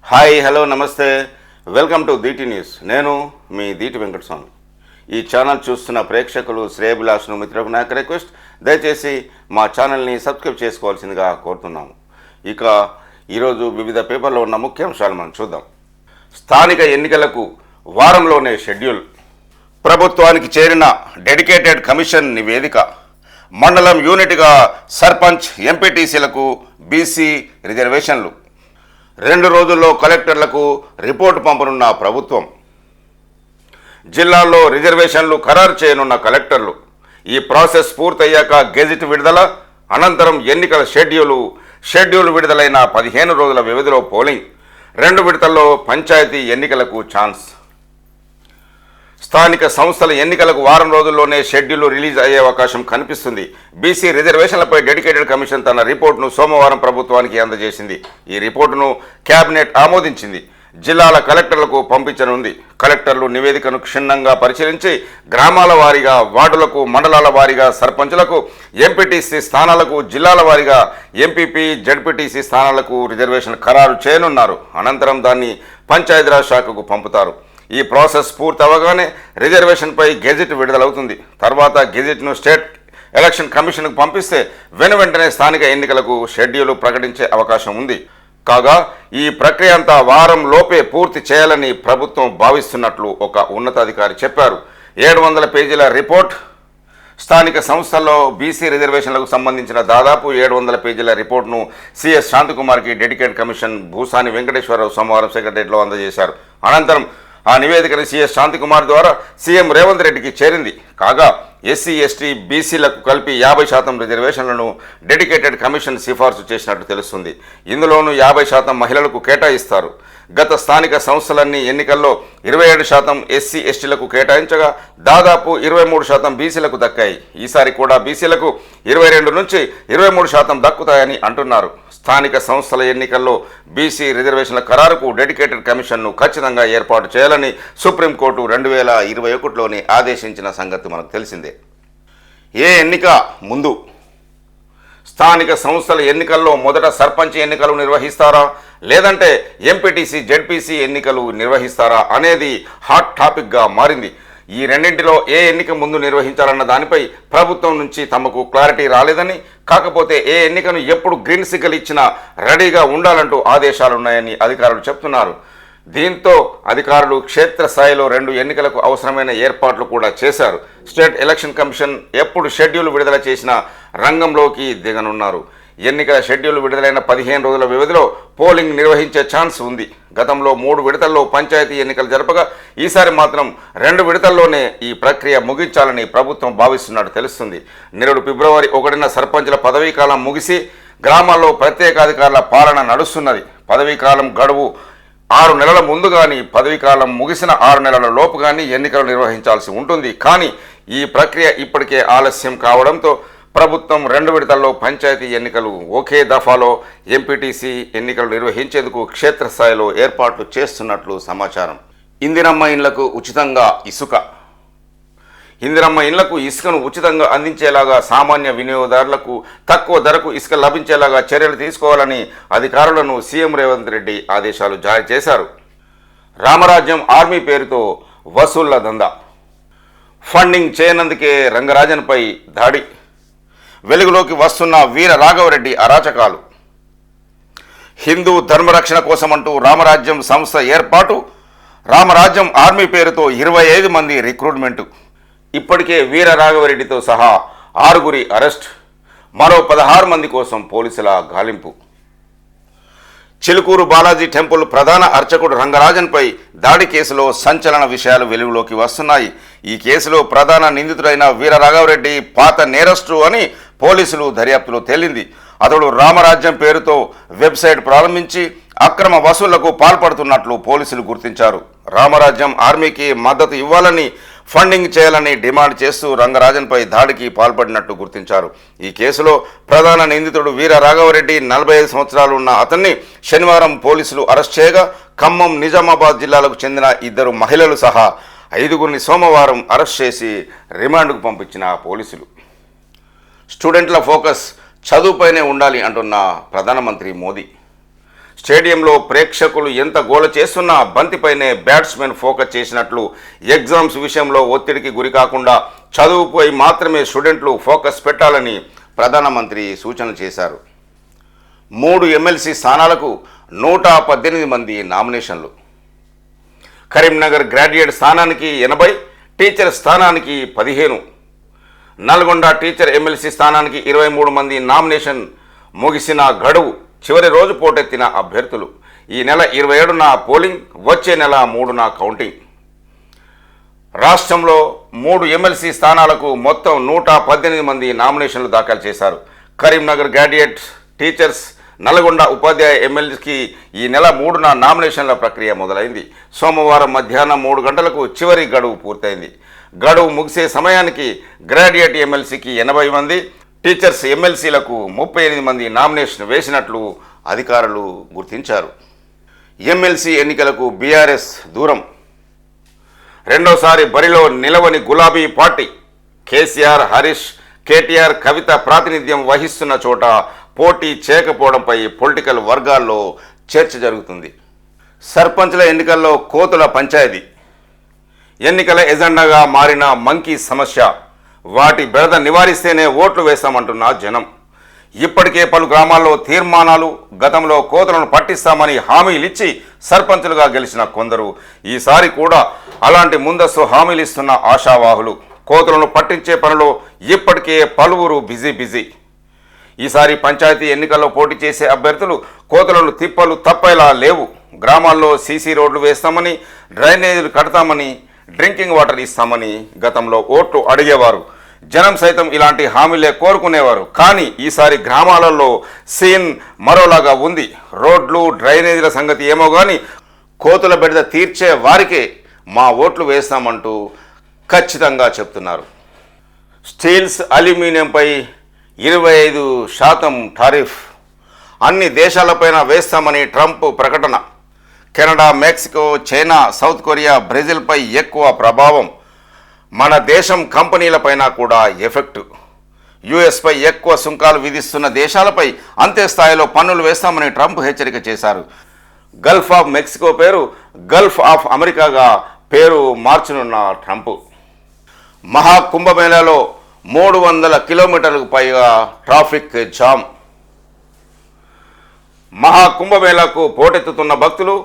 Hi hello నమస్తే welcome to Deeti news. నేను మీ దీటి వెంకటస్వామి. ఈ ఛానల్ చూస్తున్న ప్రేక్షకులు శ్రేయభిలాషును మిత్రులకు నాకు రిక్వెస్ట్, దయచేసి మా ఛానల్ని సబ్స్క్రైబ్ చేసుకోవాల్సిందిగా కోరుతున్నాము. ఇక ఈరోజు వివిధ పేపర్లో ఉన్న ముఖ్యాంశాలు మనం చూద్దాం. స్థానిక ఎన్నికలకు వారంలోనే షెడ్యూల్, ప్రభుత్వానికి చేరిన డెడికేటెడ్ కమిషన్ నివేదిక, మండలం యూనిట్గా సర్పంచ్ ఎంపీటీసీలకు బీసీ రిజర్వేషన్లు, 2 రోజుల్లో కలెక్టర్లకు రిపోర్టు పంపనున్న ప్రభుత్వం, జిల్లాల్లో రిజర్వేషన్లు ఖరారు చేయనున్న కలెక్టర్లు, ఈ ప్రాసెస్ పూర్తయ్యాక గెజిట్ విడుదల, అనంతరం ఎన్నికల షెడ్యూల్ విడుదలైన 15 రోజుల వ్యవధిలో పోలింగ్, 2 విడతల్లో పంచాయతీ ఎన్నికలకు ఛాన్స్. స్థానిక సంస్థల ఎన్నికలకు వారం రోజుల్లోనే షెడ్యూల్ రిలీజ్ అయ్యే అవకాశం కనిపిస్తుంది. బీసీ రిజర్వేషన్లపై డెడికేటెడ్ కమిషన్ తన రిపోర్టును సోమవారం ప్రభుత్వానికి అందజేసింది. ఈ రిపోర్టును కేబినెట్ ఆమోదించింది. జిల్లాల కలెక్టర్లకు పంపించనుంది. కలెక్టర్లు నివేదికను క్షుణ్ణంగా పరిశీలించి గ్రామాల వారీగా, వార్డులకు, మండలాల వారీగా సర్పంచులకు, ఎంపీటీసీ స్థానాలకు, జిల్లాల వారీగా ఎంపీపీ, జడ్పీటీసీ స్థానాలకు రిజర్వేషన్ ఖరారు చేయనున్నారు. అనంతరం దాన్ని పంచాయతీరాజ్ శాఖకు పంపుతారు. ఈ ప్రాసెస్ పూర్తవగానే రిజర్వేషన్పై గెజిట్ విడుదలవుతుంది. తర్వాత గెజిట్ను స్టేట్ ఎలక్షన్ కమిషన్కు పంపిస్తే వెంటనే స్థానిక ఎన్నికలకు షెడ్యూల్ ప్రకటించే అవకాశం ఉంది. కాగా ఈ ప్రక్రియ అంతా వారం లోపే పూర్తి చేయాలని ప్రభుత్వం భావిస్తున్నట్లు ఒక ఉన్నతాధికారి చెప్పారు. 700 పేజీల రిపోర్ట్. స్థానిక సంస్థల్లో బీసీ రిజర్వేషన్లకు సంబంధించిన దాదాపు 700 పేజీల రిపోర్ట్ను సిఎస్ శాంతికుమార్కి డెడికేటెడ్ కమిషన్ భూసాని వెంకటేశ్వరరావు సోమవారం సెక్రటరియట్లో అందజేశారు. అనంతరం ఆ నివేదికను సిఎస్ శాంతికుమార్ ద్వారా సీఎం రేవంత్ రెడ్డికి చేరింది. కాగా ఎస్సీ, ఎస్టీ, బీసీలకు కలిపి 50% రిజర్వేషన్లను డెడికేటెడ్ కమిషన్ సిఫార్సు చేసినట్టు తెలుస్తుంది. ఇందులోనూ 50% మహిళలకు కేటాయిస్తారు. గత స్థానిక సంస్థలన్నీ ఎన్నికల్లో 27% ఎస్సీ, ఎస్టీలకు కేటాయించగా దాదాపు 23% బీసీలకు దక్కాయి. ఈసారి కూడా బీసీలకు 22 నుంచి 23% దక్కుతాయని అంటున్నారు. స్థానిక సంస్థల ఎన్నికల్లో బీసీ రిజర్వేషన్ల ఖరారుకు డెడికేటెడ్ కమిషన్ను ఖచ్చితంగా ఏర్పాటు చేయాలని సుప్రీంకోర్టు 2021లోనే ఆదేశించిన సంగతి మనకు తెలిసిందే. ఏ ఎన్నిక ముందు? స్థానిక సంస్థల ఎన్నికల్లో మొదట సర్పంచ్ ఎన్నికలు నిర్వహిస్తారా, లేదంటే ఎంపీటీసీ, జెడ్పీసీ ఎన్నికలు నిర్వహిస్తారా అనేది హాట్ టాపిక్గా మారింది. ఈ రెండింటిలో ఏ ఎన్నిక ముందు నిర్వహించాలన్న దానిపై ప్రభుత్వం నుంచి తమకు క్లారిటీ రాలేదని, కాకపోతే ఏ ఎన్నికను ఎప్పుడు గ్రీన్ సిగ్నల్ ఇచ్చినా రెడీగా ఉండాలంటూ ఆదేశాలున్నాయని అధికారులు చెప్తున్నారు. దీంతో అధికారులు క్షేత్రస్థాయిలో 2 ఎన్నికలకు అవసరమైన ఏర్పాట్లు కూడా చేశారు. స్టేట్ ఎలక్షన్ కమిషన్ ఎప్పుడు షెడ్యూల్ విడుదల చేసినా రంగంలోకి దిగనున్నారు. ఎన్నికల షెడ్యూల్ విడుదలైన 15 రోజుల వ్యవధిలో పోలింగ్ నిర్వహించే ఛాన్స్ ఉంది. గతంలో 3 విడతల్లో పంచాయతీ ఎన్నికలు జరపగా ఈసారి మాత్రం 2 విడతల్లోనే ఈ ప్రక్రియ ముగించాలని ప్రభుత్వం భావిస్తున్నట్టు తెలుస్తుంది. నేడు ఫిబ్రవరి 1న సర్పంచుల పదవీకాలం ముగిసి గ్రామాల్లో ప్రత్యేకాధికారుల పాలన నడుస్తున్నది. పదవీకాలం గడువు 6 నెలల ముందు కానీ, పదవీకాలం ముగిసిన 6 నెలల లోపు కానీ ఎన్నికలు నిర్వహించాల్సి ఉంటుంది. కానీ ఈ ప్రక్రియ ఇప్పటికే ఆలస్యం కావడంతో ప్రభుత్వం 2 విడతల్లో పంచాయతీ ఎన్నికలు, ఒకే దఫాలో ఎంపీటీసీ ఎన్నికలు నిర్వహించేందుకు క్షేత్రస్థాయిలో ఏర్పాట్లు చేస్తున్నట్లు సమాచారం. ఇందిరమ్మ ఇండ్లకు ఉచితంగా ఇసుక. ఇందిరమ్మ ఇండ్లకు ఇసుకను ఉచితంగా అందించేలాగా, సామాన్య వినియోగదారులకు తక్కువ ధరకు ఇసుక లభించేలాగా చర్యలు తీసుకోవాలని అధికారులను సీఎం రేవంత్ రెడ్డి ఆదేశాలు జారీ చేశారు. రామరాజ్యం ఆర్మీ పేరుతో వసూళ్ల దందా. ఫండింగ్ చేయనందుకే రంగరాజన్పై దాడి. వెలుగులోకి వస్తున్న వీర రాఘవరెడ్డి అరాచకాలు. హిందూ ధర్మరక్షణ కోసమంటూ రామరాజ్యం సంస్థ ఏర్పాటు. రామరాజ్యం ఆర్మీ పేరుతో 25 మంది రిక్రూట్మెంటు. ఇప్పటికే వీర రాఘవరెడ్డితో సహా 6 అరెస్ట్. మరో 16 మంది కోసం పోలీసుల గాలింపు. చిలుకూరు బాలాజీ టెంపుల్ ప్రధాన అర్చకుడు రంగరాజన్పై దాడి కేసులో సంచలన విషయాలు వెలుగులోకి వస్తున్నాయి. ఈ కేసులో ప్రధాన నిందితుడైన వీర రాఘవరెడ్డి పాత నేరస్టు అని పోలీసులు దర్యాప్తులో తేలింది. అతడు రామరాజ్యం పేరుతో వెబ్సైట్ ప్రారంభించి అక్రమ వసూళ్లకు పాల్పడుతున్నట్లు పోలీసులు గుర్తించారు. రామరాజ్యం ఆర్మీకి మద్దతు ఇవ్వాలని, ఫండింగ్ చేయాలని డిమాండ్ చేస్తూ రంగరాజన్పై దాడికి పాల్పడినట్టు గుర్తించారు. ఈ కేసులో ప్రధాన నిందితుడు వీర రాఘవరెడ్డి 45 సంవత్సరాలు ఉన్న అతన్ని శనివారం పోలీసులు అరెస్ట్ చేయగా ఖమ్మం, నిజామాబాద్ జిల్లాలకు చెందిన 2 మహిళలు సహా 5గురిని సోమవారం అరెస్ట్ చేసి రిమాండ్కు పంపించిన పోలీసులు. స్టూడెంట్ల ఫోకస్ చదువుపైనే ఉండాలి అంటున్న ప్రధానమంత్రి మోదీ. స్టేడియంలో ప్రేక్షకులు ఎంత గోల చేస్తున్నా బంతిపైనే బ్యాట్స్మెన్ ఫోకస్ చేసినట్లు ఎగ్జామ్స్ విషయంలో ఒత్తిడికి గురి కాకుండా చదువుపై మాత్రమే స్టూడెంట్లు ఫోకస్ పెట్టాలని ప్రధానమంత్రి సూచన చేశారు. 3 ఎమ్మెల్సీ స్థానాలకు 118 మంది నామినేషన్లు. కరీంనగర్ గ్రాడ్యుయేట్ స్థానానికి 80, టీచర్ స్థానానికి 15. నల్గొండ టీచర్ ఎమ్మెల్సీ స్థానానికి 23 మంది నామినేషన్. ముగిసిన గడువు చివరి రోజు పోటెత్తిన అభ్యర్థులు. ఈ నెల 27న పోలింగ్, వచ్చే నెల 3న కౌంటింగ్. రాష్ట్రంలో 3 ఎమ్మెల్సీ స్థానాలకు మొత్తం 118 మంది నామినేషన్లు దాఖలు చేశారు. కరీంనగర్ గ్రాడ్యుయేట్ టీచర్స్, నల్గొండ ఉపాధ్యాయ ఎమ్మెల్యేకి ఈ నెల 3న నామినేషన్ల ప్రక్రియ మొదలైంది. సోమవారం మధ్యాహ్నం 3 గంటలకు చివరి గడువు పూర్తయింది. గడువు ముగిసే సమయానికి గ్రాడ్యుయేట్ ఎమ్మెల్సీకి 80 మంది, టీచర్స్ ఎమ్మెల్సీలకు 38 మంది నామినేషన్ వేసినట్లు అధికారులు గుర్తించారు. ఎమ్మెల్సీ ఎన్నికలకు బీఆర్ఎస్ దూరం. రెండోసారి బరిలో నిలవని గులాబీ పార్టీ. కేసీఆర్, హరీష్, కేటీఆర్, కవిత ప్రాతినిధ్యం వహిస్తున్న చోట పోటీ చేయకపోవడంపై పొలిటికల్ వర్గాల్లో చర్చ జరుగుతుంది. సర్పంచ్ల ఎన్నికల్లో కోతుల పంచాయతీ. ఎన్నికల ఎజెండాగా మారిన మంకీ సమస్య. వాటి బెడద నివారిస్తేనే ఓట్లు వేస్తామంటున్న జనం. ఇప్పటికే పలు గ్రామాల్లో తీర్మానాలు, గతంలో కోతులను పట్టిస్తామని హామీలిచ్చి సర్పంచులుగా గెలిచిన కొందరు ఈసారి కూడా అలాంటి ముందస్తు హామీలిస్తున్న ఆశావాహులు. కోతులను పట్టించే పనిలో ఇప్పటికే పలువురు బిజీ. ఈసారి పంచాయతీ ఎన్నికల్లో పోటీ చేసే అభ్యర్థులు కోతులను తిప్పలు తప్పేలా లేవు. గ్రామాల్లో సీసీ రోడ్లు వేస్తామని, డ్రైనేజీలు కడతామని, డ్రింకింగ్ వాటర్ ఇస్తామని గతంలో ఓట్లు అడిగేవారు. జనం సైతం ఇలాంటి హామీలే కోరుకునేవారు. కానీ ఈసారి గ్రామాలలో సీన్ మరోలాగా ఉంది. రోడ్లు, డ్రైనేజీల సంగతి ఏమో కానీ కోతుల బెడద తీర్చే వారికే మా ఓట్లు వేస్తామంటూ ఖచ్చితంగా చెప్తున్నారు. స్టీల్స్, అల్యూమినియంపై 25% టారిఫ్ అన్ని దేశాలపైన వేస్తామని ట్రంప్ ప్రకటన. Canada, Mexico, China, South Korea, బ్రెజిల్పై ఎక్కువ ప్రభావం. మన దేశం కంపెనీలపైన కూడా ఎఫెక్ట్. యుఎస్పై ఎక్కువ సుంకాలు విధిస్తున్న దేశాలపై అంతే స్థాయిలో పన్నులు వేస్తామని ట్రంప్ హెచ్చరిక చేశారు. గల్ఫ్ ఆఫ్ మెక్సికో పేరు గల్ఫ్ ఆఫ్ అమెరికాగా పేరు మార్చనున్న ట్రంప్. మహాకుంభమేళాలో 300 కిలోమీటర్లకు పైగా ట్రాఫిక్ జామ్. మహాకుంభమేళాకు పోటెత్తుతున్న భక్తులు.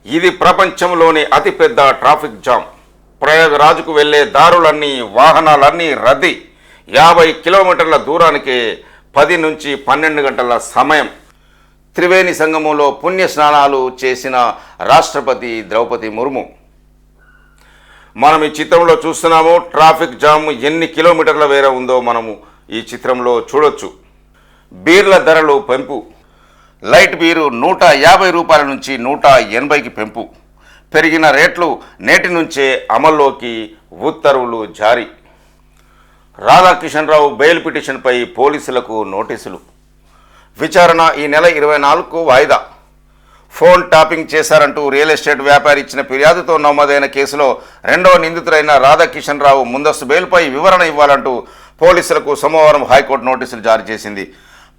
ఇది ప్రపంచంలోని అతిపెద్ద ట్రాఫిక్ జామ్. ప్రయాగరాజ్కు వెళ్లే దారులన్నీ, వాహనాలన్నీ రద్దీ. 50 కిలోమీటర్ల దూరానికి 10 నుంచి 12 గంటల సమయం. త్రివేణి సంగమంలో పుణ్య స్నానాలు చేసిన రాష్ట్రపతి ద్రౌపది ముర్ము. మనం ఈ చిత్రంలో చూస్తున్నాము. ట్రాఫిక్ జామ్ ఎన్ని కిలోమీటర్ల వేరే ఉందో మనము ఈ చిత్రంలో చూడొచ్చు. బీర్ల ధరలు పెంపు. లైట్ బీరు 150 రూపాయల నుంచి 180కి పెంపు. పెరిగిన రేట్లు నేటి నుంచే అమల్లోకి ఉత్తర్వులు జారీ. రాధాకిషన్ రావు బెయిల్ పిటిషన్పై పోలీసులకు నోటీసులు. విచారణ ఈ నెల 24కు వాయిదా. ఫోన్ ట్యాపింగ్ చేశారంటూ రియల్ ఎస్టేట్ వ్యాపారి ఇచ్చిన ఫిర్యాదుతో నమోదైన కేసులో రెండవ నిందితుడైన రాధాకిషన్ రావు ముందస్తు బెయిల్పై వివరణ ఇవ్వాలంటూ పోలీసులకు సోమవారం హైకోర్టు నోటీసులు జారీ చేసింది.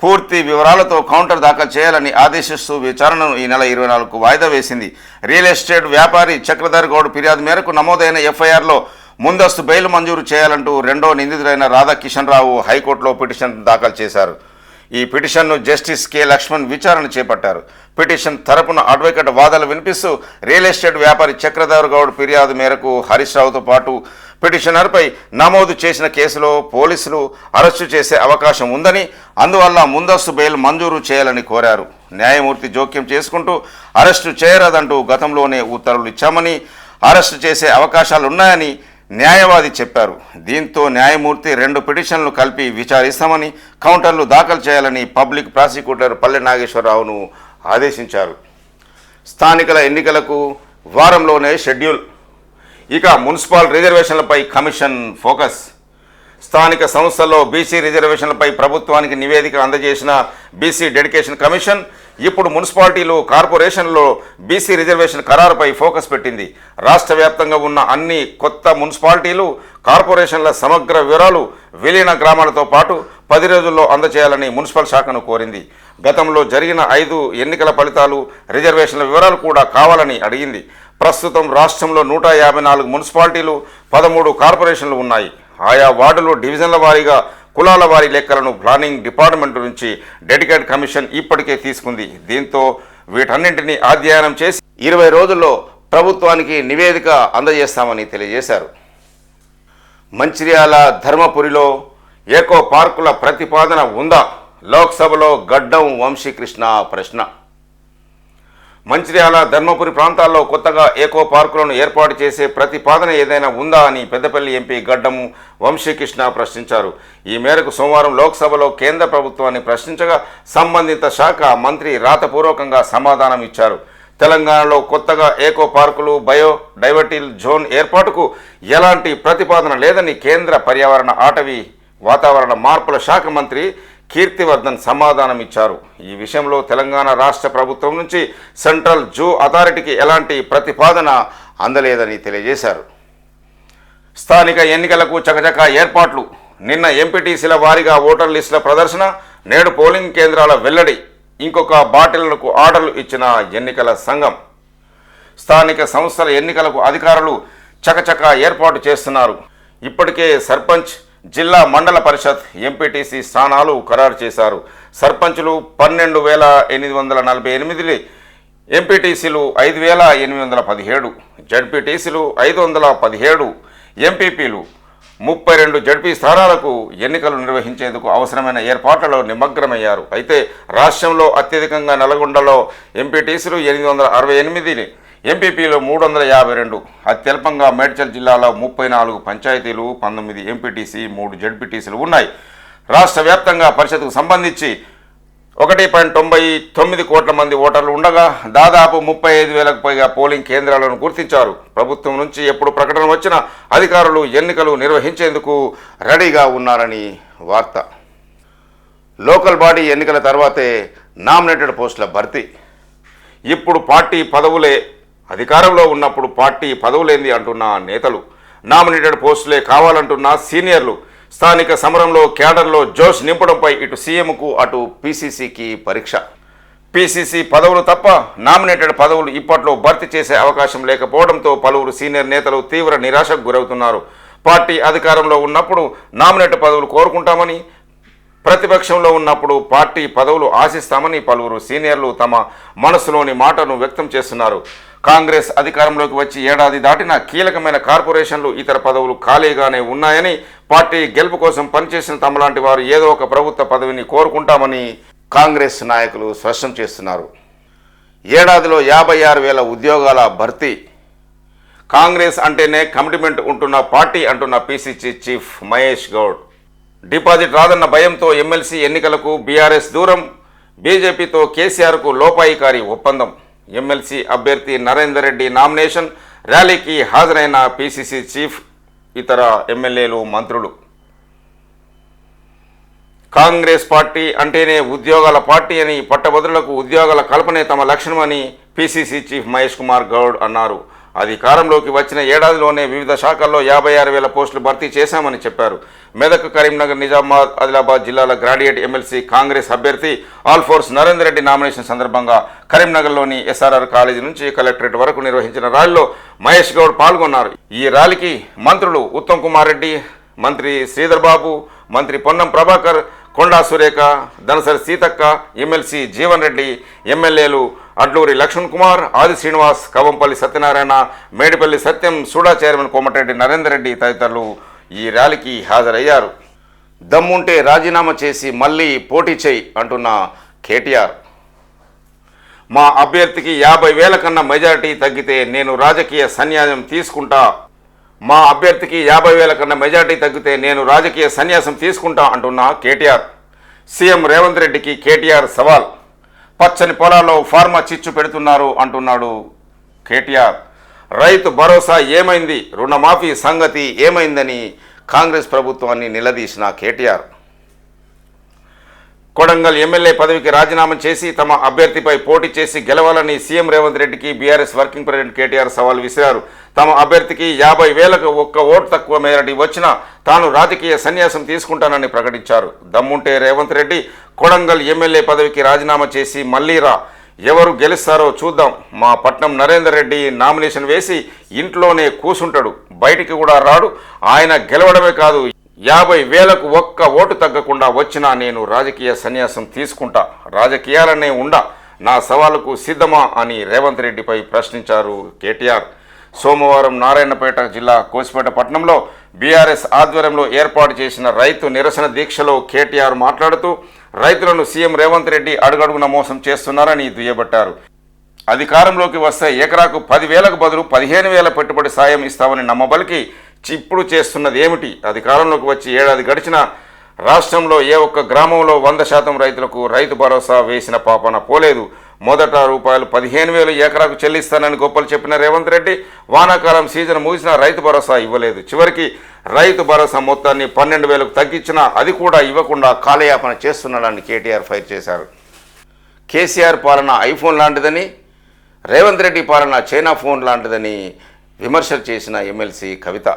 పూర్తి వివరాలతో కౌంటర్ దాఖలు చేయాలని ఆదేశిస్తూ విచారణను ఈ నెల 24కు వాయిదా వేసింది. రియల్ ఎస్టేట్ వ్యాపారి చక్రధర్ గౌడ్ ఫిర్యాదు మేరకు నమోదైన ఎఫ్ఐఆర్లో ముందస్తు బెయిల్ మంజూరు చేయాలంటూ రెండో నిందితుడైన రాధాకిషన్ రావు హైకోర్టులో పిటిషన్ దాఖలు చేశారు. ఈ పిటిషన్ను జస్టిస్ కె లక్ష్మణ్ విచారణ చేపట్టారు. పిటిషన్ తరపున అడ్వకేట్ వాదనలు వినిపిస్తూ రియల్ ఎస్టేట్ వ్యాపారి చక్రధర్ గౌడ్ ఫిర్యాదు మేరకు హరీష్ రావుతో పాటు పిటిషనర్పై నమోదు చేసిన కేసులో పోలీసులు అరెస్టు చేసే అవకాశం ఉందని, అందువల్ల ముందస్తు బెయిల్ మంజూరు చేయాలని కోరారు. న్యాయమూర్తి జోక్యం చేసుకుంటూ అరెస్టు చేయరాదంటూ గతంలోనే ఉత్తర్వులు ఇచ్చామని, అరెస్టు చేసే అవకాశాలున్నాయని న్యాయవాది చెప్పారు. దీంతో న్యాయమూర్తి 2 పిటిషన్లు కలిపి విచారిస్తామని, కౌంటర్లు దాఖలు చేయాలని పబ్లిక్ ప్రాసిక్యూటర్ పల్లె నాగేశ్వరరావును ఆదేశించారు. స్థానికల ఎన్నికలకు వారంలోనే షెడ్యూల్. ఇక మున్సిపల్ రిజర్వేషన్లపై కమిషన్ ఫోకస్. స్థానిక సంస్థల్లో బీసీ రిజర్వేషన్లపై ప్రభుత్వానికి నివేదిక అందజేసిన బీసీ డెడికేషన్ కమిషన్ ఇప్పుడు మున్సిపాలిటీలు, కార్పొరేషన్లో బీసీ రిజర్వేషన్ ఖరారుపై ఫోకస్ పెట్టింది. రాష్ట్ర వ్యాప్తంగా ఉన్న అన్ని కొత్త మున్సిపాలిటీలు, కార్పొరేషన్ల సమగ్ర వివరాలు విలీన గ్రామాలతో పాటు 10 రోజుల్లో అందజేయాలని మున్సిపల్ శాఖను కోరింది. గతంలో జరిగిన 5 ఎన్నికల ఫలితాలు, రిజర్వేషన్ల వివరాలు కూడా కావాలని అడిగింది. ప్రస్తుతం రాష్ట్రంలో 154 మున్సిపాలిటీలు, 13 కార్పొరేషన్లు ఉన్నాయి. ఆయా వార్డులు డివిజన్ల వారీగా కులాల వారి లెక్కలను ప్లానింగ్ డిపార్ట్మెంట్ నుంచి డెడికేటెడ్ కమిషన్ ఇప్పటికే తీసుకుంది. దీంతో వీటన్నింటినీ అధ్యయనం చేసి 20 రోజుల్లో ప్రభుత్వానికి నివేదిక అందజేస్తామని తెలియజేశారు. మంచిర్యాల ధర్మపురిలో ఏకో పార్కుల ప్రతిపాదన ఉందా? లోక్సభలో గడ్డం వంశీకృష్ణ ప్రశ్న. మంచిర్యాల ధర్మపురి ప్రాంతాల్లో కొత్తగా ఏకో పార్కులను ఏర్పాటు చేసే ప్రతిపాదన ఏదైనా ఉందా అని పెద్దపల్లి ఎంపీ గడ్డం వంశీకృష్ణ ప్రశ్నించారు. ఈ మేరకు సోమవారం లోక్సభలో కేంద్ర ప్రభుత్వాన్ని ప్రశ్నించగా సంబంధిత శాఖ మంత్రి రాతపూర్వకంగా సమాధానం ఇచ్చారు. తెలంగాణలో కొత్తగా ఏకో పార్కులు, బయోడైవర్సిటీ జోన్ ఏర్పాటుకు ఎలాంటి ప్రతిపాదన లేదని కేంద్ర పర్యావరణ, అటవీ, వాతావరణ మార్పుల శాఖ మంత్రి కీర్తివర్ధన్ సమాధానం ఇచ్చారు. ఈ విషయంలో తెలంగాణ రాష్ట్ర ప్రభుత్వం నుంచి సెంట్రల్ జూ అథారిటీకి ఎలాంటి ప్రతిపాదన అందలేదని తెలియజేశారు. స్థానిక ఎన్నికలకు చకచకా ఏర్పాట్లు. నిన్న ఎంపీటీసీల వారీగా ఓటర్ లిస్టుల ప్రదర్శన, నేడు పోలింగ్ కేంద్రాల వెల్లడి. ఇంకొక బాటిళ్లకు ఆర్డర్లు ఇచ్చిన ఎన్నికల సంఘం. స్థానిక సంస్థల ఎన్నికలకు అధికారులు చకచకా ఏర్పాటు చేస్తున్నారు. ఇప్పటికే సర్పంచ్, జిల్లా మండల పరిషత్, ఎంపీటీసీ స్థానాలు ఖరారు చేశారు. సర్పంచులు 12,848, ఎంపీటీసీలు 5,817, జడ్పీటీసీలు 517, ఎంపీపీలు 32 జడ్పీ స్థానాలకు ఎన్నికలు నిర్వహించేందుకు అవసరమైన ఏర్పాట్లలో నిమగ్నమయ్యారు. అయితే రాష్ట్రంలో అత్యధికంగా నల్గొండలో ఎంపీటీసీలు 868, ఎంపీపీలు 352, అత్యల్పంగా మేడ్చల్ జిల్లాలో 34 పంచాయతీలు, 19 ఎంపీటీసీ, 3 జడ్పీటీసీలు ఉన్నాయి. రాష్ట్ర వ్యాప్తంగా పరిషత్కు సంబంధించి 1.99 కోట్ల మంది ఓటర్లు ఉండగా దాదాపు 35,000కు పైగా పోలింగ్ కేంద్రాలను గుర్తించారు. ప్రభుత్వం నుంచి ఎప్పుడు ప్రకటన వచ్చినా అధికారులు ఎన్నికలు నిర్వహించేందుకు రెడీగా ఉన్నారని వార్త. లోకల్ బాడీ ఎన్నికల తర్వాతే నామినేటెడ్ పోస్టుల భర్తీ. ఇప్పుడు పార్టీ పదవులే, అధికారంలో ఉన్నప్పుడు పార్టీ పదవులేంది అంటున్న నేతలు, నామినేటెడ్ పోస్టులే కావాలంటున్న సీనియర్లు. స్థానిక సమరంలో క్యాడర్లో జోష్ నింపడంపై ఇటు సీఎంకు, అటు పీసీసీకి పరీక్ష. పీసీసీ పదవులు తప్ప నామినేటెడ్ పదవులు ఇప్పట్లో భర్తీ చేసే అవకాశం లేకపోవడంతో పలువురు సీనియర్ నేతలు తీవ్ర నిరాశకు గురవుతున్నారు. పార్టీ అధికారంలో ఉన్నప్పుడు నామినేటెడ్ పదవులు కోరుకుంటామని, ప్రతిపక్షంలో ఉన్నప్పుడు పార్టీ పదవులు ఆశిస్తామని పలువురు సీనియర్లు తమ మనసులోని మాటను వ్యక్తం చేస్తున్నారు. కాంగ్రెస్ అధికారంలోకి వచ్చి ఏడాది దాటిన కీలకమైన కార్పొరేషన్లు, ఇతర పదవులు ఖాళీగానే ఉన్నాయని, పార్టీ గెలుపు కోసం పనిచేసిన తమలాంటి వారు ఏదో ఒక ప్రభుత్వ పదవిని కోరుకుంటామని కాంగ్రెస్ నాయకులు స్పష్టం చేస్తున్నారు. ఏడాదిలో 56,000 ఉద్యోగాల భర్తీ. కాంగ్రెస్ అంటేనే కమిట్మెంట్ ఉంటున్న పార్టీ అంటున్న PCC chief Mahesh Goud. Deposit రాదన్న భయంతో ఎమ్మెల్సీ ఎన్నికలకు బీఆర్ఎస్ దూరం, బీజేపీతో కేసీఆర్కు లోపాయికారి ఒప్పందం. ఎమ్మెల్సీ అభ్యర్థి నరేందర్ రెడ్డి నామినేషన్ ర్యాలీకి హాజరైన పీసీసీ చీఫ్, ఇతర ఎమ్మెల్యేలు, మంత్రులు. కాంగ్రెస్ పార్టీ అంటేనే ఉద్యోగాల పార్టీ అని, పట్టభద్రులకు ఉద్యోగాల కల్పనే తమ లక్ష్యమని పీసీసీ చీఫ్ మహేష్ కుమార్ గౌడ్ అన్నారు. అధికారంలోకి వచ్చిన ఏడాదిలోనే వివిధ శాఖల్లో 56,000 పోస్టులు భర్తీ చేశామని చెప్పారు. మెదక్, కరీంనగర్, నిజామాబాద్, ఆదిలాబాద్ జిల్లాల గ్రాడ్యుయేట్ ఎమ్మెల్సీ కాంగ్రెస్ అభ్యర్థి ఆల్ఫోర్స్ నరేందర్ రెడ్డి నామినేషన్ సందర్భంగా కరీంనగర్లోని ఎస్ఆర్ఆర్ కాలేజీ నుంచి కలెక్టరేట్ వరకు నిర్వహించిన ర్యాలీలో మహేష్ గౌడ్ పాల్గొన్నారు. ఈ ర్యాలీకి మంత్రులు ఉత్తమ్ కుమార్ రెడ్డి, మంత్రి శ్రీధర్ బాబు, మంత్రి పొన్నం ప్రభాకర్, కొండా సురేఖ, దనసరి సీతక్క, ఎమ్మెల్సీ జీవన్ రెడ్డి, ఎమ్మెల్యేలు అడ్లూరి లక్ష్మణ్ కుమార్, ఆది శ్రీనివాస్, కవంపల్లి సత్యనారాయణ, మేడిపల్లి సత్యం, సూడా చైర్మన్ కోమటిరెడ్డి నరేందర్ రెడ్డి తదితరులు ఈ ర్యాలీకి హాజరయ్యారు. దమ్ముంటే రాజీనామా చేసి మళ్ళీ పోటీ చేయి అంటున్న కేటీఆర్. మా అభ్యర్థికి 50,000 కన్నా మెజారిటీ తగ్గితే నేను రాజకీయ సన్యాసం తీసుకుంటా. మా అభ్యర్థికి 50,000 కన్నా మెజారిటీ తగ్గితే నేను రాజకీయ సన్యాసం తీసుకుంటా అంటున్న కేటీఆర్. సీఎం రేవంత్ రెడ్డికి కేటీఆర్ సవాల్. పచ్చని పొలాల్లో ఫార్మా చిచ్చు పెడుతున్నారు అంటున్నాడు కేటీఆర్. రైతు భరోసా ఏమైంది, రుణమాఫీ సంగతి ఏమైందని కాంగ్రెస్ ప్రభుత్వాన్ని నిలదీసిన కేటీఆర్. కొడంగల్ ఎమ్మెల్యే పదవికి రాజీనామా చేసి తమ అభ్యర్థిపై పోటీ చేసి గెలవాలని సీఎం రేవంత్ రెడ్డికి బీఆర్ఎస్ వర్కింగ్ ప్రెసిడెంట్ కేటీఆర్ సవాల్ విసిరారు. తమ అభ్యర్థికి 50,000కు ఒక్క ఓటు తక్కువ మేరటి వచ్చినా తాను రాజకీయ సన్యాసం తీసుకుంటానని ప్రకటించారు. దమ్ముంటే రేవంత్ రెడ్డి కొడంగల్ ఎమ్మెల్యే పదవికి రాజీనామా చేసి మళ్ళీ రా, ఎవరు గెలుస్తారో చూద్దాం. మా పట్నం నరేందర్ రెడ్డి నామినేషన్ వేసి ఇంట్లోనే కూసుంటాడు, బయటికి కూడా రాడు. ఆయన గెలవడమే కాదు, 50,000కు ఒక్క ఓటు తగ్గకుండా వచ్చినా నేను రాజకీయ సన్యాసం తీసుకుంటా, రాజకీయాలనే ఉండా, నా సవాలుకు సిద్ధమా అని రేవంత్ రెడ్డిపై ప్రశ్నించారు కేటీఆర్. సోమవారం నారాయణపేట జిల్లా కోసిపేట పట్టణంలో బీఆర్ఎస్ ఆధ్వర్యంలో ఏర్పాటు చేసిన రైతు నిరసన దీక్షలో కేటీఆర్ మాట్లాడుతూ రైతులను సీఎం రేవంత్ రెడ్డి అడుగడుగున మోసం చేస్తున్నారని దుయ్యబట్టారు. అధికారంలోకి వస్తే ఎకరాకు 10,000కు బదులు 15,000 పెట్టుబడి సాయం ఇస్తామని నమ్మబలికి ఇప్పుడు చేస్తున్నది ఏమిటి? అధికారంలోకి వచ్చి ఏడాది గడిచినా రాష్ట్రంలో ఏ ఒక్క గ్రామంలో 100% రైతులకు రైతు భరోసా వేసిన పాపన పోలేదు. మొదట రూపాయలు 15,000 ఎకరాకు చెల్లిస్తానని గొప్పలు చెప్పిన రేవంత్ రెడ్డి వానాకాలం సీజన్ ముగిసినా రైతు భరోసా ఇవ్వలేదు. చివరికి రైతు భరోసా మొత్తాన్ని 12,000కు తగ్గించినా అది కూడా ఇవ్వకుండా కాలయాపన చేస్తున్నాడని కేటీఆర్ ఫైర్ చేశారు. కేసీఆర్ పాలన ఐఫోన్ లాంటిదని, రేవంత్ రెడ్డి పాలన చైనా ఫోన్ లాంటిదని విమర్శలు చేసిన ఎమ్మెల్సీ కవిత.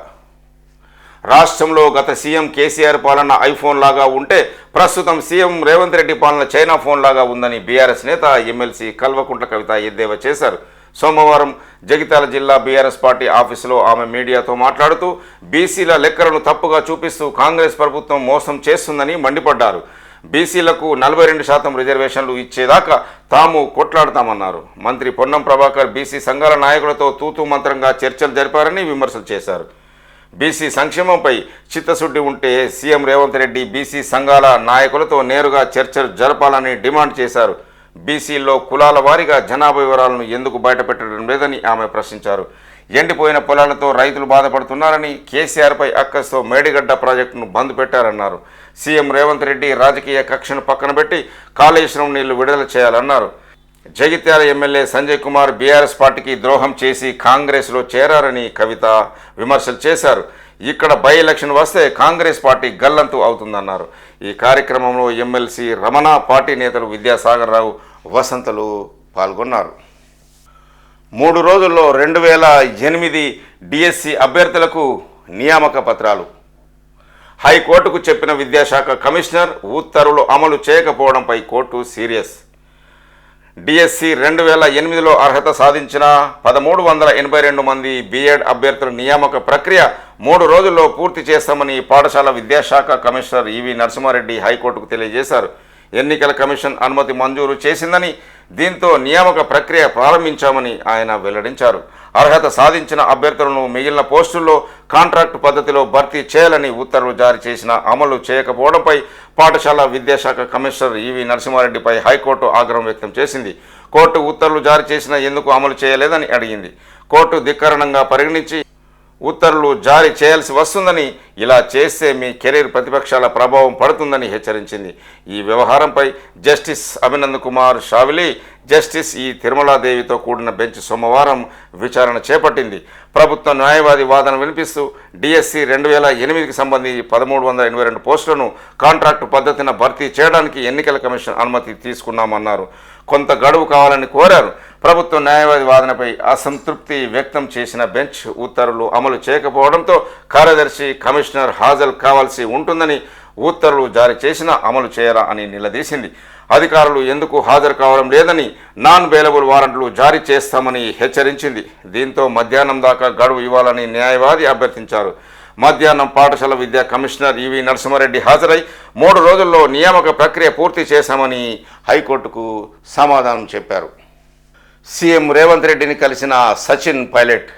రాష్ట్రంలో గత సీఎం కేసీఆర్ పాలన ఐఫోన్ లాగా ఉంటే ప్రస్తుతం సీఎం రేవంత్ రెడ్డి పాలన చైనా ఫోన్ లాగా ఉందని బీఆర్ఎస్ నేత ఎమ్మెల్సీ కల్వకుంట్ల కవిత ఎద్దేవా చేశారు. సోమవారం జగిత్యాల జిల్లా బీఆర్ఎస్ పార్టీ ఆఫీసులో ఆమె మీడియాతో మాట్లాడుతూ బీసీల లెక్కలను తప్పుగా చూపిస్తూ కాంగ్రెస్ ప్రభుత్వం మోసం చేస్తుందని మండిపడ్డారు. బీసీలకు 42% రిజర్వేషన్లు ఇచ్చేదాకా తాము కొట్లాడతామన్నారు. మంత్రి పొన్నం ప్రభాకర్ బీసీ సంఘాల నాయకులతో తూతూ మంత్రంగా చర్చలు జరిపారని విమర్శలు చేశారు. బీసీ సంక్షేమంపై చిత్తశుద్ధి ఉంటే సీఎం రేవంత్ రెడ్డి బీసీ సంఘాల నాయకులతో నేరుగా చర్చలు జరపాలని డిమాండ్ చేశారు. బీసీల్లో కులాల వారీగా జనాభా వివరాలను ఎందుకు బయటపెట్టడం లేదని ఆమె ప్రశ్నించారు. ఎండిపోయిన పొలాలతో రైతులు బాధపడుతున్నారని, కేసీఆర్పై అక్కస్తో మేడిగడ్డ ప్రాజెక్టును బంద్ పెట్టారన్నారు. సీఎం రేవంత్ రెడ్డి రాజకీయ కక్షను పక్కన పెట్టి కాళేశ్వరం నీళ్లు విడుదల చేయాలన్నారు. జగిత్యాల ఎమ్మెల్యే సంజయ్ కుమార్ బీఆర్ఎస్ పార్టీకి ద్రోహం చేసి కాంగ్రెస్లో చేరారని కవిత విమర్శలు చేశారు. ఇక్కడ బై ఎలక్షన్ వస్తే కాంగ్రెస్ పార్టీ గల్లంతు అవుతుందన్నారు. ఈ కార్యక్రమంలో ఎమ్మెల్సీ రమణ, పార్టీ నేతలు విద్యాసాగర్ రావు, వసంతలు పాల్గొన్నారు. 3 రోజుల్లో 2008 డిఎస్సి అభ్యర్థులకు నియామక పత్రాలు. హైకోర్టుకు చెప్పిన విద్యాశాఖ కమిషనర్ ఉత్తర్వులు అమలు చేయకపోవడంపై కోర్టు సీరియస్. డిఎస్సి 2008లో అర్హత సాధించిన 1,382 మంది బీఎడ్ అభ్యర్థుల నియామక ప్రక్రియ 3 రోజుల్లో పూర్తి చేస్తామని పాఠశాల విద్యాశాఖ కమిషనర్ ఈవి నరసింహారెడ్డి హైకోర్టుకు తెలియజేశారు. ఎన్నికల కమిషన్ అనుమతి మంజూరు చేసిందని, దీంతో నియామక ప్రక్రియ ప్రారంభించామని ఆయన వెల్లడించారు. అర్హత సాధించిన అభ్యర్థులను మిగిలిన పోస్టుల్లో కాంట్రాక్టు పద్ధతిలో భర్తీ చేయాలని ఉత్తర్వులు జారీ చేసినా అమలు చేయకపోవడంపై పాఠశాల విద్యాశాఖ కమిషనర్ ఈవి నరసింహారెడ్డిపై హైకోర్టు ఆగ్రహం వ్యక్తం చేసింది. కోర్టు ఉత్తర్వులు జారీ చేసినా ఎందుకు అమలు చేయలేదని అడిగింది. కోర్టు ధిక్కరణంగా పరిగణించి ఉత్తర్వులు జారీ చేయాల్సి వస్తుందని, ఇలా చేస్తే మీ కెరీర్ ప్రతిపక్షాల ప్రభావం పడుతుందని హెచ్చరించింది. ఈ వ్యవహారంపై జస్టిస్ అభినంద్ కుమార్ షావిలి, జస్టిస్ ఈ తిరుమలాదేవితో కూడిన బెంచ్ సోమవారం విచారణ చేపట్టింది. ప్రభుత్వ న్యాయవాది వాదన వినిపిస్తూ డిఎస్సి 2008కి సంబంధించి 1,382 పోస్టులను కాంట్రాక్టు పద్ధతిన భర్తీ చేయడానికి ఎన్నికల కమిషన్ అనుమతి తీసుకున్నామన్నారు. కొంత గడువు కావాలని కోరారు. ప్రభుత్వ న్యాయవాది వాదనపై అసంతృప్తి వ్యక్తం చేసిన బెంచ్ ఉత్తర్వులు అమలు చేయకపోవడంతో కార్యదర్శి, కమిషనర్ హాజరు కావాల్సి ఉంటుందని, ఉత్తర్వులు జారీ చేసినా అమలు చేయరా అని నిలదీసింది. అధికారులు ఎందుకు హాజరు కావడం లేదని నాన్ బెయిలబుల్ వారెంట్లు జారీ చేస్తామని హెచ్చరించింది. దీంతో మధ్యాహ్నం దాకా గడువు ఇవ్వాలని న్యాయవాది అభ్యర్థించారు. మధ్యాహ్నం పాఠశాల విద్యా కమిషనర్ ఈవి నరసింహారెడ్డి హాజరై 3 రోజుల్లో నియామక ప్రక్రియ పూర్తి చేశామని హైకోర్టుకు సమాధానం చెప్పారు. సీఎం రేవంత్ రెడ్డిని కలిసిన సచిన్ పైలట్.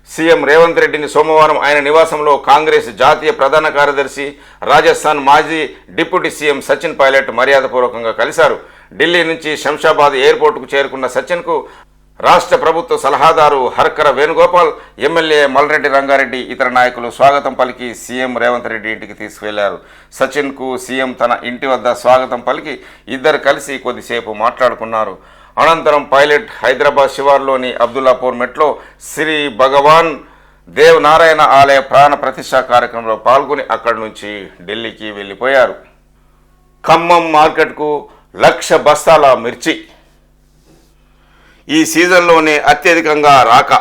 సీఎం రేవంత్ రెడ్డిని సోమవారం ఆయన నివాసంలో కాంగ్రెస్ జాతీయ ప్రధాన కార్యదర్శి, రాజస్థాన్ మాజీ డిప్యూటీ సీఎం సచిన్ పైలట్ మర్యాదపూర్వకంగా కలిశారు. ఢిల్లీ నుంచి శంషాబాద్ ఎయిర్పోర్టుకు చేరుకున్న సచిన్కు రాష్ట్ర ప్రభుత్వ సలహాదారు హర్కర వేణుగోపాల్, ఎమ్మెల్యే మల్రెడ్డి రంగారెడ్డి, ఇతర నాయకులు స్వాగతం పలికి సీఎం రేవంత్ రెడ్డి ఇంటికి తీసుకువెళ్లారు. సచిన్కు సీఎం తన ఇంటి వద్ద స్వాగతం పలికి ఇద్దరు కలిసి కొద్దిసేపు మాట్లాడుకున్నారు. అనంతరం పైలట్ హైదరాబాద్ శివార్లోని అబ్దుల్లాపూర్ మెట్లో శ్రీ భగవాన్ దేవనారాయణ ఆలయ ప్రాణ ప్రతిష్ఠా కార్యక్రమంలో పాల్గొని అక్కడి నుంచి ఢిల్లీకి వెళ్ళిపోయారు. ఖమ్మం మార్కెట్కు 1,00,000 బస్తాల మిర్చి ఈ సీజన్లోనే అత్యధికంగా రాక.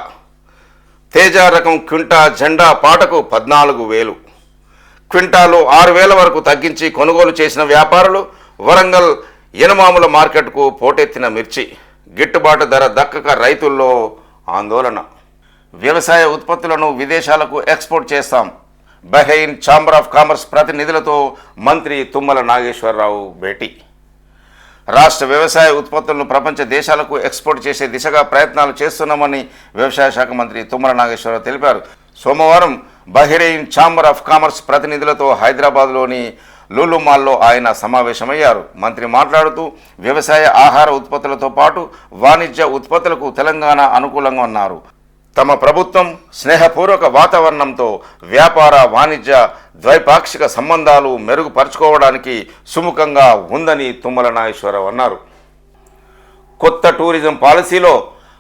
తేజ రకం క్వింటా జెండా పాటకు 14,000, క్వింటాలు 6,000 వరకు తగ్గించి కొనుగోలు చేసిన వ్యాపారులు. వరంగల్ ఎనమాముల మార్కెట్కు పోటెత్తిన మిర్చి, గిట్టుబాటు ధర దక్కక రైతుల్లో ఆందోళన. వ్యవసాయ ఉత్పత్తులను విదేశాలకు ఎక్స్పోర్ట్ చేస్తాం. బహ్రెయిన్ ఛాంబర్ ఆఫ్ కామర్స్ ప్రతినిధులతో మంత్రి తుమ్మల నాగేశ్వరరావు భేటీ. రాష్ట్ర వ్యవసాయ ఉత్పత్తులను ప్రపంచ దేశాలకు ఎక్స్పోర్ట్ చేసే దిశగా ప్రయత్నాలు చేస్తున్నామని వ్యవసాయ శాఖ మంత్రి తుమ్మల నాగేశ్వరరావు తెలిపారు. సోమవారం బహ్రెయిన్ ఛాంబర్ ఆఫ్ కామర్స్ ప్రతినిధులతో హైదరాబాద్లోని లూలు మాల్లో ఆయన సమావేశమయ్యారు. మంత్రి మాట్లాడుతూ వ్యవసాయ ఆహార ఉత్పత్తులతో పాటు వాణిజ్య ఉత్పత్తులకు తెలంగాణ అనుకూలంగా ఉన్నారు. తమ ప్రభుత్వం స్నేహపూర్వక వాతావరణంతో వ్యాపార వాణిజ్య ద్వైపాక్షిక సంబంధాలు మెరుగుపరుచుకోవడానికి సుముఖంగా ఉందని తుమ్మల నాగేశ్వరరావు అన్నారు. కొత్త టూరిజం పాలసీలో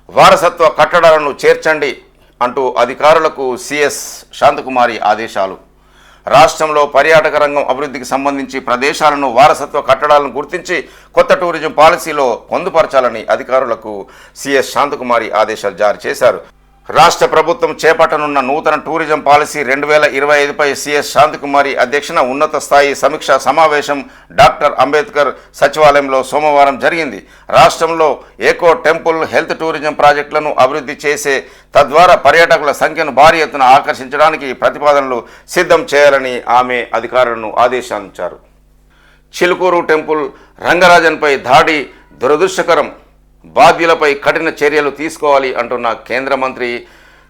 వారసత్వ కట్టడాలను చేర్చండి అంటూ అధికారులకు సిఎస్ శాంతకుమారి ఆదేశాలు. రాష్ట్రంలో పర్యాటక రంగం అభివృద్ధికి సంబంధించి ప్రదేశాలను వారసత్వ కట్టడాలను గుర్తించి కొత్త టూరిజం పాలసీలో పొందుపరచాలని అధికారులకు సిఎస్ శాంతకుమారి ఆదేశాలు జారీ చేశారు. రాష్ట్ర ప్రభుత్వం చేపట్టనున్న నూతన టూరిజం పాలసీ 2025పై సిఎస్ శాంతకుమారి అధ్యక్షన ఉన్నత స్థాయి సమీక్షా సమావేశం డాక్టర్ అంబేద్కర్ సచివాలయంలో సోమవారం జరిగింది. రాష్ట్రంలో ఎకో టెంపుల్ హెల్త్ టూరిజం ప్రాజెక్టులను అభివృద్ధి చేసే తద్వారా పర్యాటకుల సంఖ్యను భారీ ఎత్తున ఆకర్షించడానికి ప్రతిపాదనలు సిద్ధం చేయాలని ఆమె అధికారులను ఆదేశించారు. చిలుకూరు టెంపుల్ రంగరాజన్పై దాడి దురదృష్టకరం, బాధ్యులపై కఠిన చర్యలు తీసుకోవాలి అంటున్న కేంద్ర మంత్రి.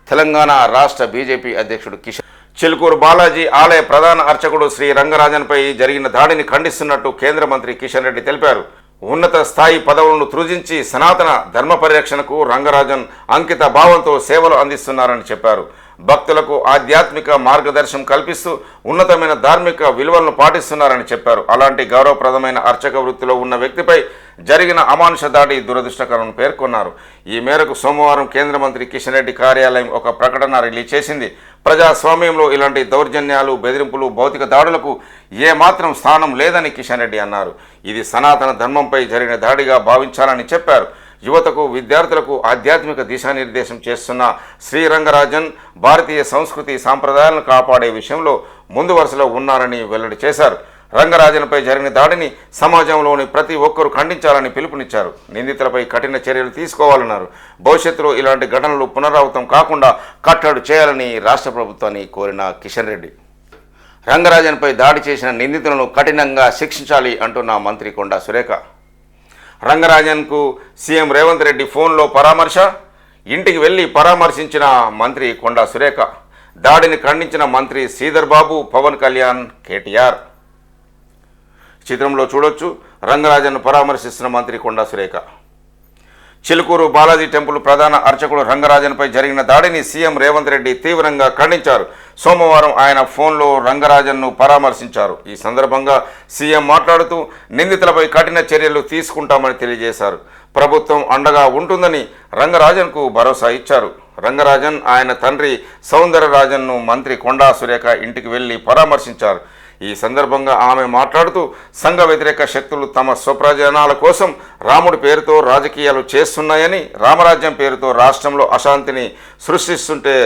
తెలంగాణ రాష్ట్ర బీజేపీ అధ్యక్షుడు కిషన్ చిలుకూరు బాలాజీ ఆలయ ప్రధాన అర్చకుడు శ్రీ రంగరాజన్పై జరిగిన దాడిని ఖండిస్తున్నట్టు కేంద్ర మంత్రి కిషన్ రెడ్డి తెలిపారు. ఉన్నత స్థాయి పదవులను త్రుజించి సనాతన ధర్మ పరిరక్షణకు రంగరాజన్ అంకిత భావంతో సేవలు అందిస్తున్నారని చెప్పారు. భక్తులకు ఆధ్యాత్మిక మార్గదర్శనం కల్పిస్తూ ఉన్నతమైన ధార్మిక విలువలను పాటిస్తున్నారని చెప్పారు. అలాంటి గౌరవప్రదమైన అర్చక వృత్తిలో ఉన్న వ్యక్తిపై జరిగిన అమానుష దాడి దురదృష్టకరం పేర్కొన్నారు. ఈ మేరకు సోమవారం కేంద్ర మంత్రి కిషన్ రెడ్డి కార్యాలయం ఒక ప్రకటన రిలీజ్ చేసింది. ప్రజాస్వామ్యంలో ఇలాంటి దౌర్జన్యాలు, బెదిరింపులు, భౌతిక దాడులకు ఏమాత్రం స్థానం లేదని కిషన్ రెడ్డి అన్నారు. ఇది సనాతన ధర్మంపై జరిగిన దాడిగా భావించాలని చెప్పారు. యువతకు, విద్యార్థులకు ఆధ్యాత్మిక దిశానిర్దేశం చేస్తున్న శ్రీరంగరాజన్ భారతీయ సంస్కృతి సాంప్రదాయాలను కాపాడే విషయంలో ముందు వరుసలో ఉన్నారని వెల్లడి చేశారు. రంగరాజన్పై జరిగిన దాడిని సమాజంలోని ప్రతి ఒక్కరూ ఖండించాలని పిలుపునిచ్చారు. నిందితులపై కఠిన చర్యలు తీసుకోవాలన్నారు. భవిష్యత్తులో ఇలాంటి ఘటనలు పునరావృతం కాకుండా కట్టడి చేయాలని రాష్ట్ర ప్రభుత్వాన్ని కోరిన కిషన్ రెడ్డి రంగరాజన్పై దాడి చేసిన నిందితులను కఠినంగా శిక్షించాలి అంటున్న మంత్రి కొండా సురేఖ. రంగరాజన్కు సీఎం రేవంత్ రెడ్డి ఫోన్లో పరామర్శ, ఇంటికి వెళ్ళి పరామర్శించిన మంత్రి కొండా సురేఖ. దాడిని ఖండించిన మంత్రి శ్రీధర్ బాబు, పవన్ కళ్యాణ్, కేటీఆర్. చిత్రంలో చూడొచ్చు రంగరాజన్ను పరామర్శిస్తున్న మంత్రి కొండా సురేఖ. చిలుకూరు బాలాజీ టెంపుల్ ప్రధాన అర్చకుడు రంగరాజన్పై జరిగిన దాడిని సీఎం రేవంత్ రెడ్డి తీవ్రంగా ఖండించారు. సోమవారం ఆయన ఫోన్లో రంగరాజన్ను పరామర్శించారు. ఈ సందర్భంగా సీఎం మాట్లాడుతూ నిందితులపై కఠిన చర్యలు తీసుకుంటామని తెలియజేశారు. ప్రభుత్వం అండగా ఉంటుందని రంగరాజన్కు భరోసా ఇచ్చారు. రంగరాజన్ ఆయన తండ్రి సౌందరరాజన్ను మంత్రి కొండా సురేఖ ఇంటికి వెళ్లి పరామర్శించారు. ఈ సందర్భంగా ఆమె మాట్లాడుతూ సంఘ వ్యతిరేక శక్తులు తమ స్వప్రయోజనాల కోసం రాముడి పేరుతో రాజకీయాలు చేస్తున్నాయని, రామరాజ్యం పేరుతో రాష్ట్రంలో అశాంతిని సృష్టిస్తుంటే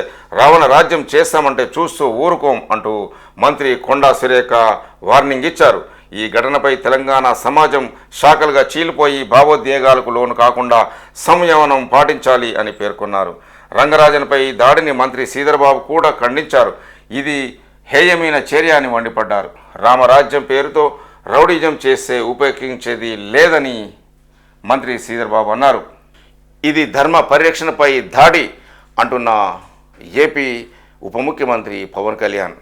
రావణ రాజ్యం చేస్తామంటే చూస్తూ ఊరుకోం అంటూ మంత్రి కొండా సురేఖ వార్నింగ్ ఇచ్చారు. ఈ ఘటనపై తెలంగాణ సమాజం శాఖలుగా చీలిపోయి భావోద్వేగాలకు లోను కాకుండా సంయమనం పాటించాలి అని పేర్కొన్నారు. రంగరాజన్పై దాడిని మంత్రి శ్రీధర్బాబు కూడా ఖండించారు. ఇది హేయమైన చర్య అని మండిపడ్డారు. రామరాజ్యం పేరుతో రౌడీజం చేస్తే ఉపేక్షించేది లేదని మంత్రి శ్రీధర్బాబు అన్నారు. ఇది ధర్మ పరిరక్షణపై దాడి అంటున్న ఏపీ ఉప ముఖ్యమంత్రి పవన్ కళ్యాణ్.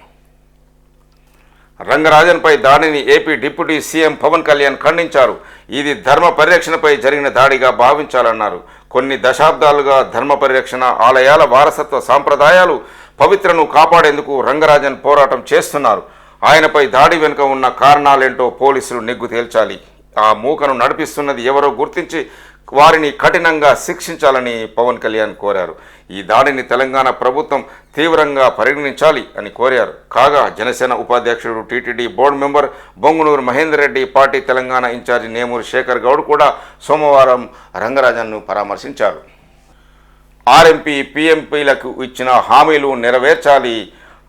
రంగరాజన్పై దాడిని AP deputy CM Pawan Kalyan ఖండించారు. ఇది ధర్మ పరిరక్షణపై జరిగిన దాడిగా భావించాలన్నారు. కొన్ని దశాబ్దాలుగా ధర్మ పరిరక్షణ, ఆలయాల వారసత్వ సాంప్రదాయాలు పవిత్రను కాపాడేందుకు రంగరాజన్ పోరాటం చేస్తున్నారు. ఆయనపై దాడి వెనుక ఉన్న కారణాలేంటో పోలీసులు నిగ్గు తేల్చాలి. ఆ మూకను నడిపిస్తున్నది ఎవరో గుర్తించి వారిని కఠినంగా శిక్షించాలని పవన్ కళ్యాణ్ కోరారు. ఈ దాడిని తెలంగాణ ప్రభుత్వం తీవ్రంగా పరిగణించాలి అని కోరారు. కాగా జనసేన ఉపాధ్యక్షుడు TTD board member Bongunuru Mahender Reddy, party Telangana incharge Nemuru Shekar Goud కూడా సోమవారం రంగరాజన్ను పరామర్శించారు. ఆర్ఎంపీ పీఎంపీలకు ఇచ్చిన హామీలు నెరవేర్చాలి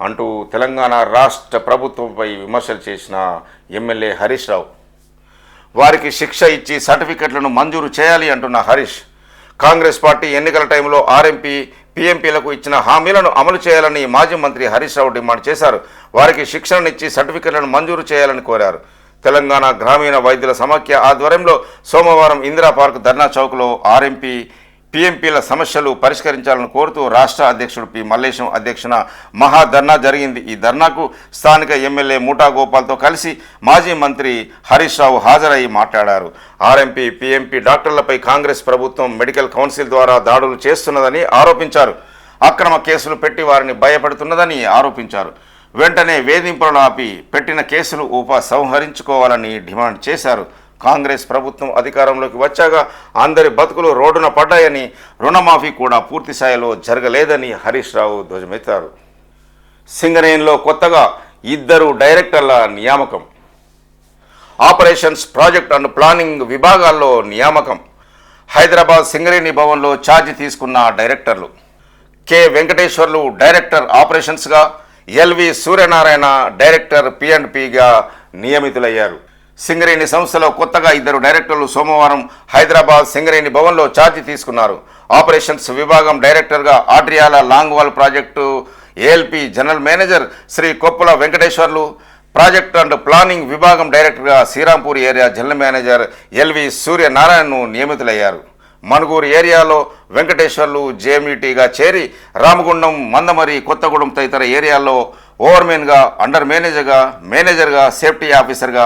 అంటూ తెలంగాణ రాష్ట్ర ప్రభుత్వంపై విమర్శలు చేసిన ఎమ్మెల్యే హరీష్ రావు, వారికి శిక్ష ఇచ్చి సర్టిఫికెట్లను మంజూరు చేయాలి అంటున్న హరీష్, కాంగ్రెస్ పార్టీ ఎన్నికల టైంలో ఆర్ఎంపీ పీఎంపీలకు ఇచ్చిన హామీలను అమలు చేయాలని మాజీ మంత్రి హరీష్ రావు డిమాండ్ చేశారు. వారికి శిక్షణనిచ్చి సర్టిఫికెట్లను మంజూరు చేయాలని కోరారు. తెలంగాణ గ్రామీణ వైద్యుల సమాఖ్య ఆధ్వర్యంలో సోమవారం ఇందిరా పార్క్ ధర్నా చౌక్లో ఆర్ఎంపీ పీఎంపీల సమస్యలు పరిష్కరించాలని కోరుతూ రాష్ట్ర అధ్యక్షుడు పి మల్లేశం అధ్యక్షున మహాధర్నా జరిగింది. ఈ ధర్నాకు స్థానిక ఎమ్మెల్యే మూటా గోపాల్తో కలిసి మాజీ మంత్రి హరీష్ రావు హాజరై మాట్లాడారు. ఆర్ఎంపీ పీఎంపీ డాక్టర్లపై కాంగ్రెస్ ప్రభుత్వం మెడికల్ కౌన్సిల్ ద్వారా దాడులు చేస్తున్నదని ఆరోపించారు. అక్రమ కేసులు పెట్టి వారిని భయపెడుతున్నదని ఆరోపించారు. వెంటనే వేధింపులను ఆపి పెట్టిన కేసులు ఉపసంహరించుకోవాలని డిమాండ్ చేశారు. కాంగ్రెస్ ప్రభుత్వం అధికారంలోకి వచ్చాక అందరి బతుకులు రోడ్డున పడ్డాయని, రుణమాఫీ కూడా పూర్తి స్థాయిలో జరగలేదని హరీష్ రావు ధ్వజమెత్తారు. సింగరేణిలో కొత్తగా 2 డైరెక్టర్ల నియామకం. ఆపరేషన్స్, ప్రాజెక్ట్ అండ్ ప్లానింగ్ విభాగాల్లో నియామకం. హైదరాబాద్ సింగరేణి భవన్లో ఛార్జీ తీసుకున్న డైరెక్టర్లు: కె వెంకటేశ్వర్లు డైరెక్టర్ ఆపరేషన్స్గా, ఎల్వి సూర్యనారాయణ డైరెక్టర్ P&Pగా నియమితులయ్యారు. సింగరేణి సంస్థలో కొత్తగా 2 డైరెక్టర్లు సోమవారం హైదరాబాద్ సింగరేణి భవన్లో ఛార్జీ తీసుకున్నారు. ఆపరేషన్స్ విభాగం డైరెక్టర్గా Adriyala longwall project ALP general manager Shri Koppula Venkateswarlu, project and planning విభాగం డైరెక్టర్గా Srirampur area general manager LV సూర్యనారాయణను నియమితులయ్యారు. మనుగూరు ఏరియాలో వెంకటేశ్వర్లు జేఎంఈటీగా చేరి రామగుండం, మందమరి, కొత్తగూడెం తదితర ఏరియాల్లో ఓవర్మెన్గా, అండర్ మేనేజర్గా, సేఫ్టీ ఆఫీసర్గా,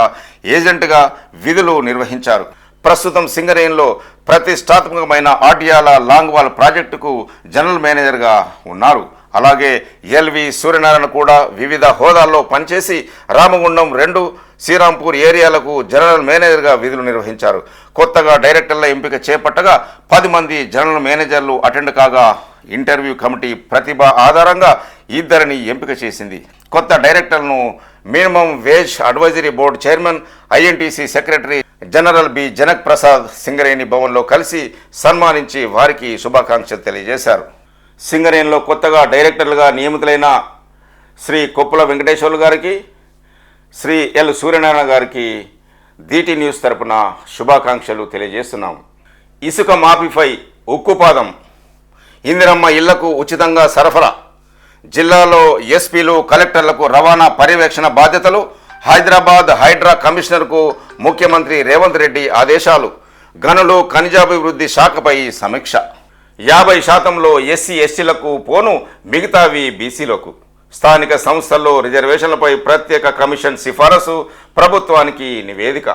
ఏజెంట్గా విధులు నిర్వహించారు. ప్రస్తుతం సింగరేణిలో ప్రతిష్టాత్మకమైన ఆడ్రియాల లాంగ్వాల్ ప్రాజెక్టుకు జనరల్ మేనేజర్గా ఉన్నారు. అలాగే ఎల్వి సూర్యనారాయణ కూడా వివిధ హోదాల్లో పనిచేసి రామగుండం 2, శ్రీరాంపూర్ ఏరియాలకు జనరల్ మేనేజర్గా విధులు నిర్వహించారు. కొత్తగా డైరెక్టర్ల ఎంపిక చేపట్టగా 10 మంది జనరల్ మేనేజర్లు అటెండ్ కాగా ఇంటర్వ్యూ కమిటీ ప్రతిభ ఆధారంగా 2 ఎంపిక చేసింది. కొత్త డైరెక్టర్లను minimum wage advisory board chairman, INTUC secretary general B Janak Prasad Singareni భవన్లో కలిసి సన్మానించి వారికి శుభాకాంక్షలు తెలియజేశారు. సింగరేణిలో కొత్తగా డైరెక్టర్లుగా నియమితులైన శ్రీ కొప్పుల వెంకటేశ్వర్లు గారికి, శ్రీ ఎల్ సూర్యనారాయణ గారికి DT న్యూస్ తరపున శుభాకాంక్షలు తెలియజేస్తున్నాం. ఇసుక మాఫీపై ఉక్కుపాదం. ఇందిరమ్మ ఇళ్లకు ఉచితంగా సరఫరా. జిల్లాలో ఎస్పీలు, కలెక్టర్లకు రవాణా పర్యవేక్షణ బాధ్యతలు. హైదరాబాద్ హైడ్రా కమిషనర్కు ముఖ్యమంత్రి రేవంత్ రెడ్డి ఆదేశాలు. గనులు, ఖనిజాభివృద్ధి శాఖపై సమీక్ష. 50% ఎస్సీ ఎస్టీలకు పోను, మిగతావి బీసీలకు. స్థానిక సంస్థల్లో రిజర్వేషన్లపై ప్రత్యేక కమిషన్ సిఫారసు, ప్రభుత్వానికి నివేదిక.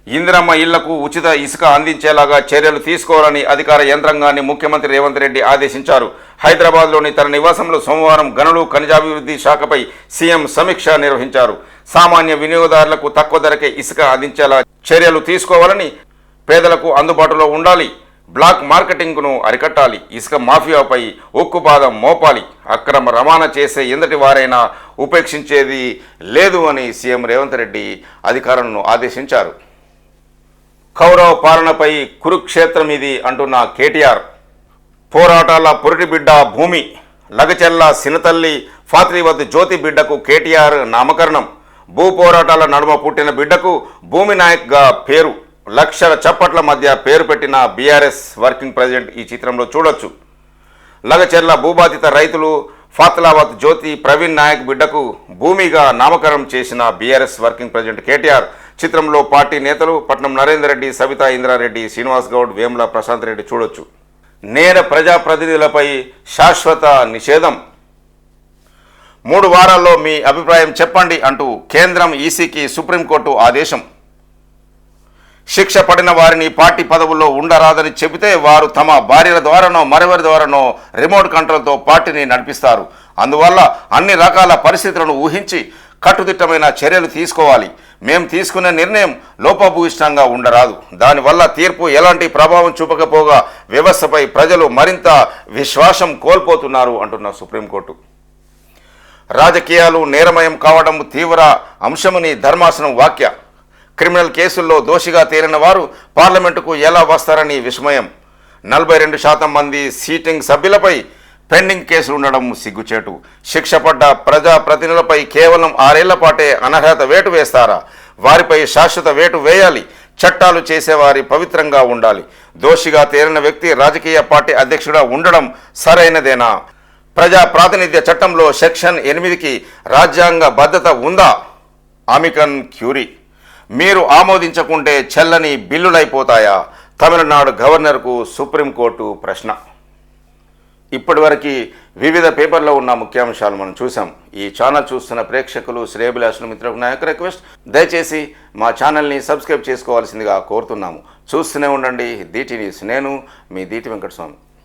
ఇందిరమ్మ ఇళ్లకు ఉచిత ఇసుక అందించేలాగా చర్యలు తీసుకోవాలని అధికార యంత్రాంగాన్ని ముఖ్యమంత్రి రేవంత్ రెడ్డి ఆదేశించారు. హైదరాబాద్లోని తన నివాసంలో సోమవారం గనులు, ఖనిజాభివృద్ధి శాఖపై సీఎం సమీక్ష నిర్వహించారు. సామాన్య వినియోగదారులకు తక్కువ ధరకే ఇసుక అందించేలా చర్యలు తీసుకోవాలని, పేదలకు అందుబాటులో ఉండాలి, బ్లాక్ మార్కెటింగ్ను అరికట్టాలి, ఇసుక మాఫియాపై ఉక్కుపాదం మోపాలి, అక్రమ రవాణా చేసే ఎంతటి వారైనా ఉపేక్షించేది లేదు అని సీఎం రేవంత్ రెడ్డి అధికారులను ఆదేశించారు. కౌరవ పాలనపై కురుక్షేత్రం ఇది అంటున్న కేటీఆర్. పోరాటాల పురిటి బిడ్డ భూమి. లగచెల్ల సినతల్లి ఫాత్రివత్ జ్యోతి బిడ్డకు కేటీఆర్ నామకరణం. భూ పోరాటాల నడుమ పుట్టిన బిడ్డకు భూమి నాయక్గా పేరు. లక్షల చప్పట్ల మధ్య పేరు పెట్టిన బీఆర్ఎస్ వర్కింగ్ ప్రెసిడెంట్ ఈ చిత్రంలో చూడొచ్చు. లగచెర్ల భూబాధిత రైతులు ఫాత్లావత్ జ్యోతి ప్రవీణ్ నాయక్ బిడ్డకు భూమిగా నామకరణం చేసిన బీఆర్ఎస్ వర్కింగ్ ప్రెసిడెంట్ కేటీఆర్. చిత్రంలో పార్టీ నేతలు పట్నం నరేందర్ రెడ్డి, సవితా ఇంద్రారెడ్డి, శ్రీనివాస్ గౌడ్, వేముల ప్రశాంత్ రెడ్డి చూడొచ్చు. నేర ప్రజాప్రతినిధులపై శాశ్వత నిషేధం. 3 వారాల్లో మీ అభిప్రాయం చెప్పండి అంటూ కేంద్రం ఈసీకి సుప్రీంకోర్టు ఆదేశం. శిక్ష పడిన వారిని పార్టీ పదవుల్లో ఉండరాదని చెబితే వారు తమ భార్యల ద్వారానో మరెవరి ద్వారానో రిమోట్ కంట్రోల్తో పార్టీని నడిపిస్తారు. అందువల్ల అన్ని రకాల పరిస్థితులను ఊహించి కట్టుదిట్టమైన చర్యలు తీసుకోవాలి. మేం తీసుకున్న నిర్ణయం లోపభూయిష్టంగా ఉండరాదు. దానివల్ల తీర్పు ఎలాంటి ప్రభావం చూపకపోగా వ్యవస్థపై ప్రజలు మరింత విశ్వాసం కోల్పోతున్నారు అంటున్న సుప్రీంకోర్టు. రాజకీయాలు నేరమయం కావడం తీవ్ర అంశమని ధర్మాసనం వ్యాఖ్య. క్రిమినల్ కేసుల్లో దోషిగా తేలిన వారు పార్లమెంటుకు ఎలా వస్తారని విస్మయం. 42% మంది సీటింగ్ సభ్యులపై పెండింగ్ కేసులు ఉండడం సిగ్గుచేటు. శిక్ష పడ్డ ప్రజాప్రతినిధులపై కేవలం 6 ఏళ్ల పాటే అనర్హత వేటు వేస్తారా? వారిపై శాశ్వత వేటు వేయాలి. చట్టాలు చేసేవారి పవిత్రంగా ఉండాలి. దోషిగా తేలిన వ్యక్తి రాజకీయ పార్టీ అధ్యక్షుడిగా ఉండడం సరైనదేనా? ప్రజా ప్రాతినిధ్య చట్టంలో సెక్షన్ 8కి రాజ్యాంగ భద్రత ఉందా? అమికన్ క్యూరీ. మీరు ఆమోదించకుంటే చెల్లని బిల్లులైపోతాయా? తమిళనాడు గవర్నర్కు సుప్రీంకోర్టు ప్రశ్న. ఇప్పటివరకు వివిధ పేపర్లో ఉన్న ముఖ్యాంశాలు మనం చూసాం. ఈ ఛానల్ చూస్తున్న ప్రేక్షకులు, శ్రేయభిలాషుల మిత్రులకు నా యొక్క రిక్వెస్ట్, దయచేసి మా ఛానల్ని సబ్స్క్రైబ్ చేసుకోవాల్సిందిగా కోరుతున్నాము. చూస్తూనే ఉండండి DT న్యూస్. నేను మీ దీటి వెంకటస్వామి.